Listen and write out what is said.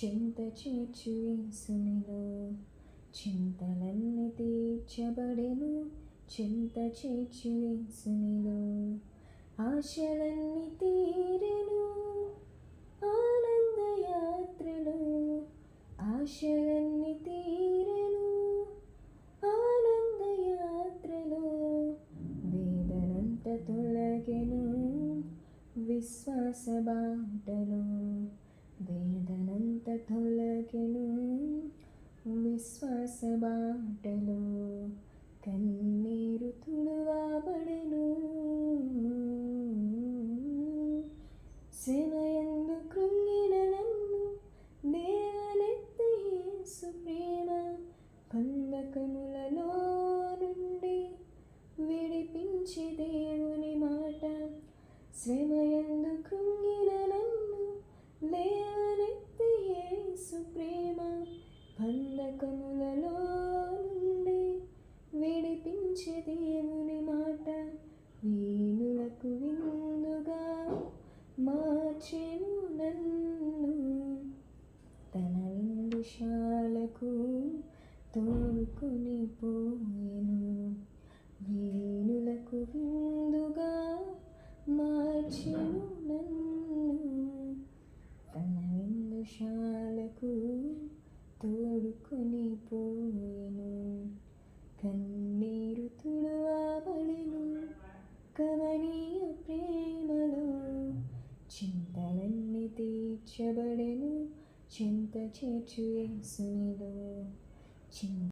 చింత చేర్చు యేసునిలో చింతలన్నీ తీర్చబడెను. చింత చేర్చు యేసునిలో ఆశలన్నీ తీరెను. ఆనందయాత్రలో ఆశలన్నీ తీరెను. ఆనందయాత్రలో వేదనంత తొలగెను. విశ్వాస బాటలో వేదనంత తొలగెను. విశ్వాస బాటలో కన్నీరు తుడువబడెను. శ్రమయందు కృంగిన నన్ను లేవనెత్తి యేసు ప్రేమ బంధకములలో నుండి విడిపించే దేవుని మాట. శ్రమయందు కృంగిన నన్ను లేవనెత్తి యేసు ప్రేమ బంధకములలో నుండి విడిపించే దేవుని మాట. వీణులకు విందుగా మార్చెను నన్ను. తన విందుశాలకు తోడుకొని పోయెను. వీణులకు విందుగా మార్చెను నన్ను. తన విందుశాలకు తోడుకొని పోయెను. కన్నీరు తుడువబడెను. కమనీయ ప్రేమలో చింతలన్నీ తీర్చబడెను. చింత చేర్చు యేసునిలో